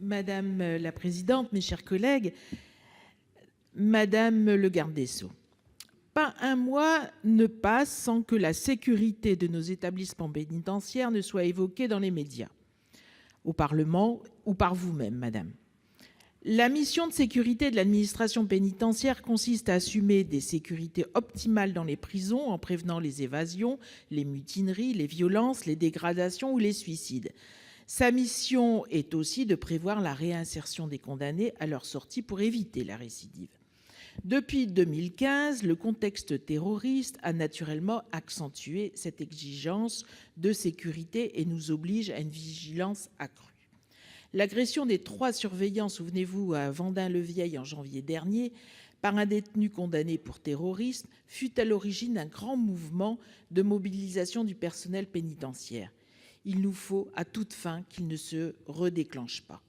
Madame la présidente, mes chers collègues, Madame le garde des Sceaux, pas un mois ne passe sans que la sécurité de nos établissements pénitentiaires ne soit évoquée dans les médias, au Parlement ou par vous-même, madame. La mission de sécurité de l'administration pénitentiaire consiste à assumer des sécurités optimales dans les prisons en prévenant les évasions, les mutineries, les violences, les dégradations ou les suicides. Sa mission est aussi de prévoir la réinsertion des condamnés à leur sortie pour éviter la récidive. Depuis 2015, le contexte terroriste a naturellement accentué cette exigence de sécurité et nous oblige à une vigilance accrue. L'agression des 3 surveillants, souvenez-vous, à Vendin-le-Vieil en janvier dernier, par un détenu condamné pour terrorisme, fut à l'origine d'un grand mouvement de mobilisation du personnel pénitentiaire. Il nous faut à toute fin qu'il ne se redéclenche pas.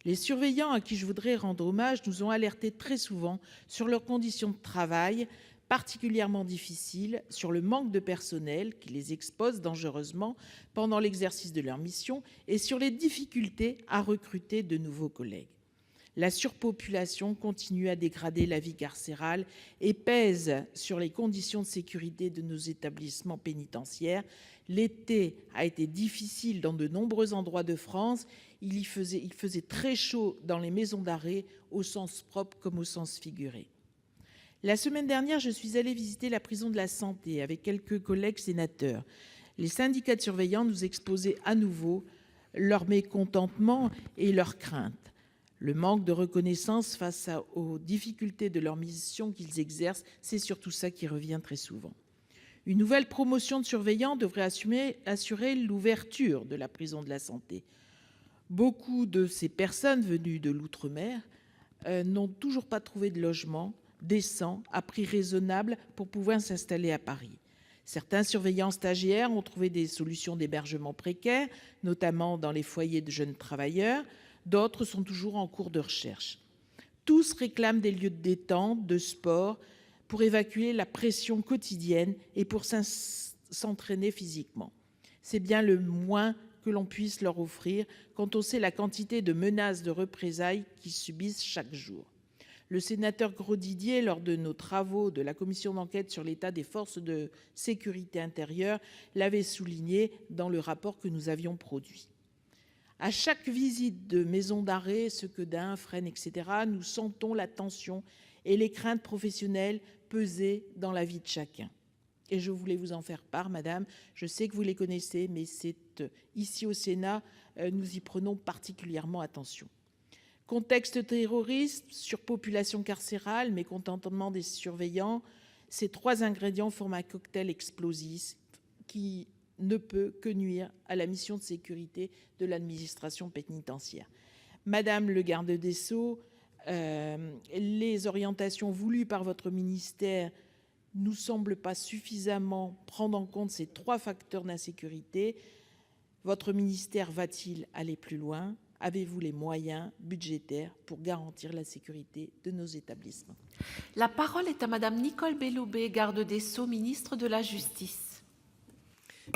Les surveillants à qui je voudrais rendre hommage nous ont alertés très souvent sur leurs conditions de travail particulièrement difficiles, sur le manque de personnel qui les expose dangereusement pendant l'exercice de leur mission et sur les difficultés à recruter de nouveaux collègues. La surpopulation continue à dégrader la vie carcérale et pèse sur les conditions de sécurité de nos établissements pénitentiaires. L'été a été difficile dans de nombreux endroits de France. Il faisait très chaud dans les maisons d'arrêt, au sens propre comme au sens figuré. La semaine dernière, je suis allée visiter la prison de la Santé avec quelques collègues sénateurs. Les syndicats de surveillants nous exposaient à nouveau leur mécontentement et leurs craintes. Le manque de reconnaissance face aux difficultés de leur mission qu'ils exercent, c'est surtout ça qui revient très souvent. Une nouvelle promotion de surveillants devrait assurer l'ouverture de la prison de la Santé. Beaucoup de ces personnes venues de l'outre-mer n'ont toujours pas trouvé de logement décent à prix raisonnable pour pouvoir s'installer à Paris. Certains surveillants stagiaires ont trouvé des solutions d'hébergement précaires, notamment dans les foyers de jeunes travailleurs. D'autres sont toujours en cours de recherche. Tous réclament des lieux de détente, de sport, pour évacuer la pression quotidienne et pour s'entraîner physiquement. C'est bien le moins que l'on puisse leur offrir quand on sait la quantité de menaces de représailles qu'ils subissent chaque jour. Le sénateur Grosdidier, lors de nos travaux de la commission d'enquête sur l'état des forces de sécurité intérieure, l'avait souligné dans le rapport que nous avions produit. À chaque visite de maison d'arrêt, Sequedin, Fresnes, etc., nous sentons la tension et les craintes professionnelles peser dans la vie de chacun. Et je voulais vous en faire part, madame. Je sais que vous les connaissez, mais c'est ici au Sénat, nous y prenons particulièrement attention. Contexte terroriste, surpopulation carcérale, mécontentement des surveillants, ces 3 ingrédients forment un cocktail explosif qui ne peut que nuire à la mission de sécurité de l'administration pénitentiaire. Madame le garde des Sceaux, les orientations voulues par votre ministère nous semblent pas suffisamment prendre en compte ces 3 facteurs d'insécurité. Votre ministère va-t-il aller plus loin ? Avez-vous les moyens budgétaires pour garantir la sécurité de nos établissements ? La parole est à Madame Nicole Belloubet, garde des Sceaux, ministre de la Justice.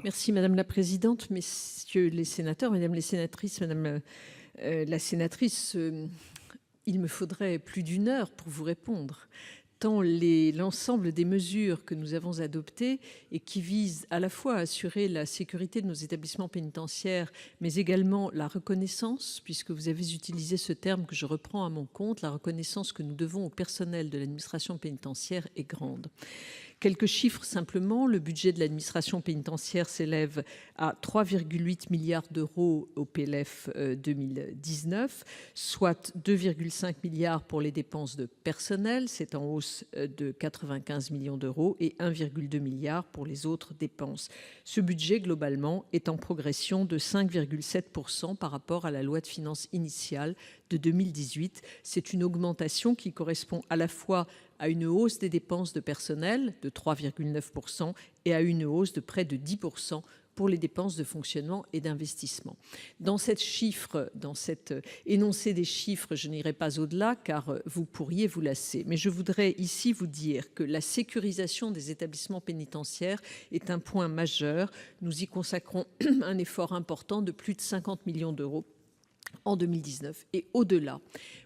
Merci Madame la Présidente, Messieurs les sénateurs, Mesdames les sénatrices, Madame la sénatrice, il me faudrait plus d'1 heure pour vous répondre, tant l'ensemble des mesures que nous avons adoptées et qui visent à la fois à assurer la sécurité de nos établissements pénitentiaires, mais également la reconnaissance, puisque vous avez utilisé ce terme que je reprends à mon compte, la reconnaissance que nous devons au personnel de l'administration pénitentiaire est grande. Quelques chiffres simplement, le budget de l'administration pénitentiaire s'élève à 3,8 milliards d'euros au PLF 2019, soit 2,5 milliards pour les dépenses de personnel, c'est en hausse de 95 millions d'euros, et 1,2 milliard pour les autres dépenses. Ce budget, globalement, est en progression de 5,7% par rapport à la loi de finances initiale de 2018. C'est une augmentation qui correspond à la fois à une hausse des dépenses de personnel de 3,9% et à une hausse de près de 10% pour les dépenses de fonctionnement et d'investissement. Dans cet énoncé des chiffres, je n'irai pas au-delà car vous pourriez vous lasser. Mais je voudrais ici vous dire que la sécurisation des établissements pénitentiaires est un point majeur. Nous y consacrons un effort important de plus de 50 millions d'euros en 2019 et au-delà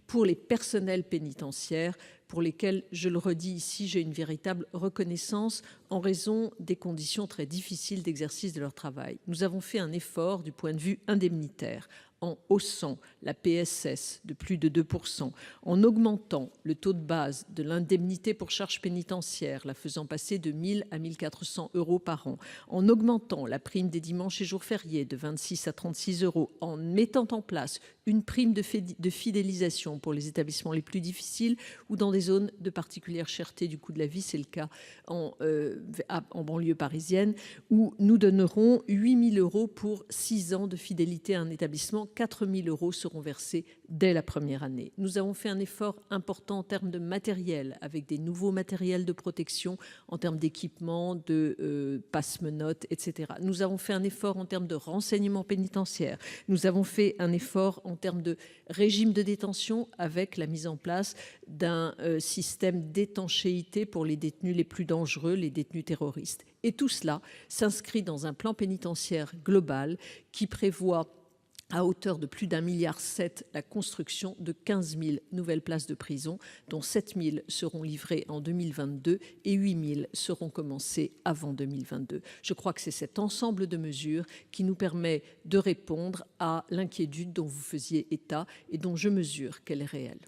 pour les personnels pénitentiaires pour lesquels, je le redis ici, j'ai une véritable reconnaissance en raison des conditions très difficiles d'exercice de leur travail. Nous avons fait un effort du point de vue indemnitaire en haussant la PSS de plus de 2%, en augmentant le taux de base de l'indemnité pour charges pénitentiaires, la faisant passer de 1 000 à 1 400 euros par an, en augmentant la prime des dimanches et jours fériés de 26 à 36 euros, en mettant en place une prime de fidélisation pour les établissements les plus difficiles ou dans des zones de particulière cherté du coût de la vie, c'est le cas en banlieue parisienne, où nous donnerons 8 000 euros pour 6 ans de fidélité à un établissement. 4 000 euros seront versés dès la première année. Nous avons fait un effort important en termes de matériel, avec des nouveaux matériels de protection, en termes d'équipement, de passe-menottes, etc. Nous avons fait un effort en termes de renseignement pénitentiaire. Nous avons fait un effort en termes de régime de détention, avec la mise en place d'un système d'étanchéité pour les détenus les plus dangereux, les détenus terroristes. Et tout cela s'inscrit dans un plan pénitentiaire global qui prévoit à hauteur de plus d'1,7 milliard la construction de 15 000 nouvelles places de prison, dont 7 000 seront livrées en 2022 et 8 000 seront commencées avant 2022. Je crois que c'est cet ensemble de mesures qui nous permet de répondre à l'inquiétude dont vous faisiez état et dont je mesure qu'elle est réelle.